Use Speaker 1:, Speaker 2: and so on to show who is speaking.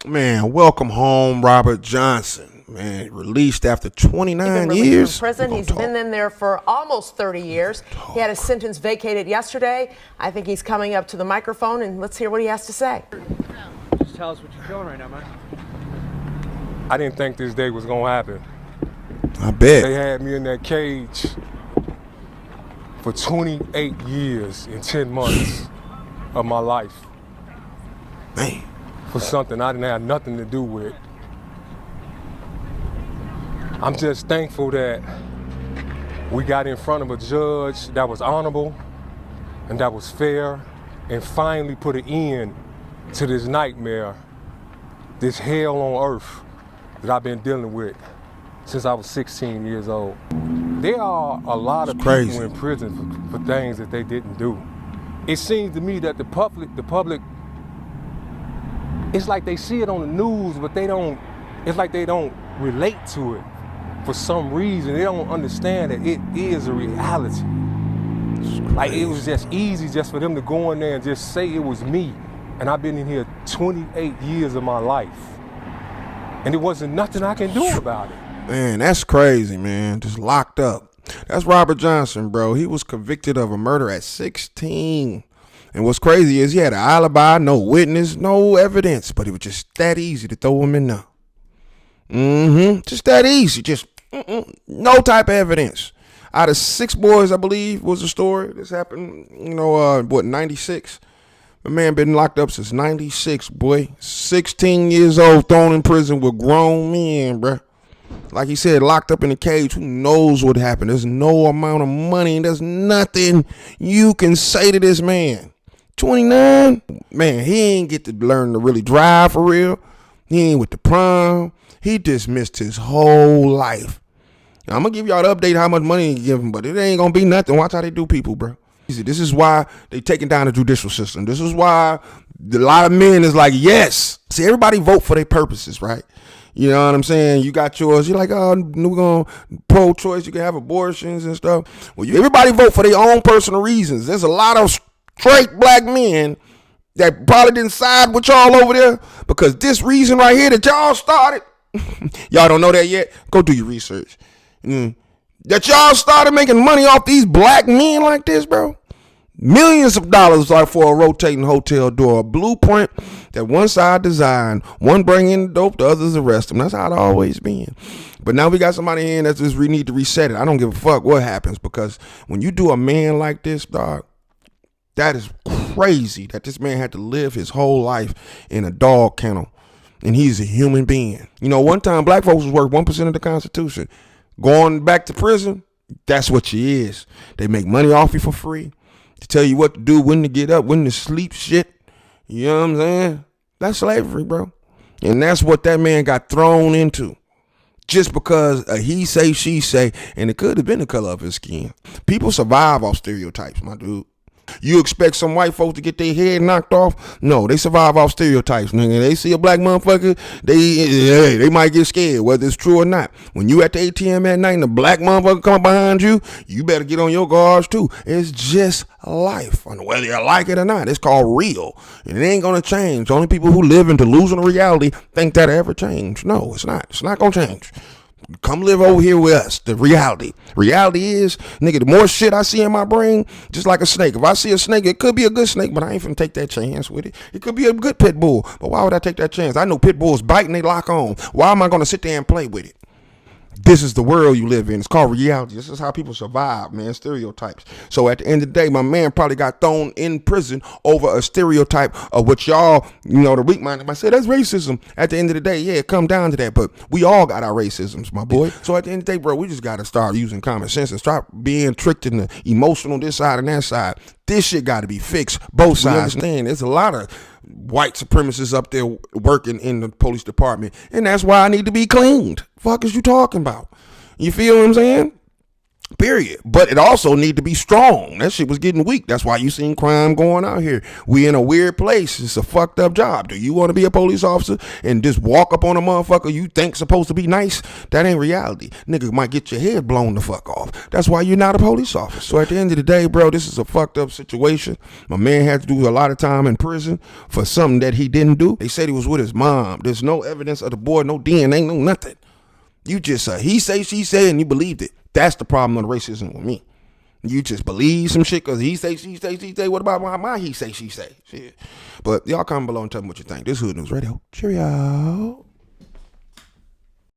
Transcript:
Speaker 1: Man, welcome home, Robert Johnson. Man, released after 29
Speaker 2: released
Speaker 1: years.
Speaker 2: from prison. He's been in there for almost 30 years. He had his sentence vacated yesterday. I think he's coming up to the microphone, and let's hear what he has to say.
Speaker 3: Just tell us what you're feeling right now, man.
Speaker 4: I didn't think this day was gonna happen.
Speaker 1: I bet.
Speaker 4: They had me in that cage for 28 years and 10 months of my life
Speaker 1: Man,
Speaker 4: for something I didn't have nothing to do with. I'm just thankful that we got in front of a judge that was honorable and that was fair and finally put an end to this nightmare, this hell on earth that I've been dealing with since I was 16 years old. There are a lot of people in prison for things that they didn't do. It seems to me that the public, it's like they see it on the news, but it's like they don't relate to it. For some reason, they don't understand that it is a reality. Like, it was just easy just for them to go in there and just say it was me. And I've been in here 28 years of my life. And there wasn't nothing I can do about it.
Speaker 1: Man, that's crazy, man. Just locked up. That's Robert Johnson, bro. He was convicted of a murder at 16. And what's crazy is he had an alibi, no witness, no evidence. But it was just that easy to throw him in there. Just that easy. Just no type of evidence. Out of 6 boys, I believe, was the story. This happened, 96? The man been locked up since 96, boy. 16 years old, thrown in prison with grown men, bruh. Like he said, locked up in a cage. Who knows what happened? There's no amount of money. There's nothing you can say to this man. 29? Man, he ain't get to learn to really drive for real. He ain't with the prom. He dismissed his whole life. Now, I'm going to give y'all the update how much money he give him, but it ain't going to be nothing. Watch how they do people, bro. This is why they taking down the judicial system. This is why a lot of men is like, yes. See, everybody vote for their purposes, right? You know what I'm saying? You got yours. You're like, oh, we're going pro-choice. You can have abortions and stuff. Well, everybody vote for their own personal reasons. There's a lot of straight black men that probably didn't side with y'all over there because this reason right here that y'all started, y'all don't know that yet? Go do your research. That y'all started making money off these black men like this, bro. Millions of dollars like for a rotating hotel door, a blueprint that one side designed, one bring in the dope, the others arrest them. That's how it always been. But now we got somebody in that just we need to reset it. I don't give a fuck what happens because when you do a man like this, dog, that is crazy that this man had to live his whole life in a dog kennel and he's a human being. You know, one time black folks was worth 1% of the Constitution. Going back to prison, that's what you is. They make money off you for free. To tell you what to do, when to get up, when to sleep, shit. You know what I'm saying? That's slavery, bro. And that's what that man got thrown into. Just because he say, she say, and it could have been the color of his skin. People survive off stereotypes, my dude. You expect some white folks to get their head knocked off? No, they survive off stereotypes, nigga. They see a black motherfucker, they might get scared, whether it's true or not. When you at the ATM at night and a black motherfucker come behind you, you better get on your guards too. It's just life. And whether you like it or not, it's called real. And it ain't gonna change. Only people who live in delusional reality think that'll ever change. No, it's not. It's not gonna change. Come live over here with us. The reality. Reality is, nigga, the more shit I see in my brain, just like a snake. If I see a snake, it could be a good snake, but I ain't finna take that chance with it. It could be a good pit bull, but why would I take that chance? I know pit bulls bite and they lock on. Why am I gonna sit there and play with it? This is the world you live in. It's called reality. This is how people survive, man. Stereotypes. So at the end of the day, my man probably got thrown in prison over a stereotype of what y'all, the weak minded might say that's racism. At the end of the day, yeah, it come down to that. But we all got our racisms, my boy. So at the end of the day, bro, we just got to start using common sense and start being tricked in the emotional this side and that side. This shit got to be fixed. Both sides. Understand? There's a lot of white supremacists up there working in the police department, and that's why I need to be cleaned. Fuck is you talking about? You feel what I'm saying? Period. But it also need to be strong. That shit was getting weak. That's why you seen crime going out here. We in a weird place. It's a fucked up job. Do you want to be a police officer and just walk up on a motherfucker you think supposed to be nice? That ain't reality. Nigga might get your head blown the fuck off. That's why you're not a police officer. So at the end of the day, bro, this is a fucked up situation. My man had to do a lot of time in prison for something that he didn't do. They said he was with his mom. There's no evidence of the boy, no DNA, no nothing. You just he say, she say, and you believed it. That's the problem of racism with me. You just believe some shit because he say, she say, she say. What about my he say, she say? Shit. But y'all comment below and tell me what you think. This Hood News Radio. Cheerio.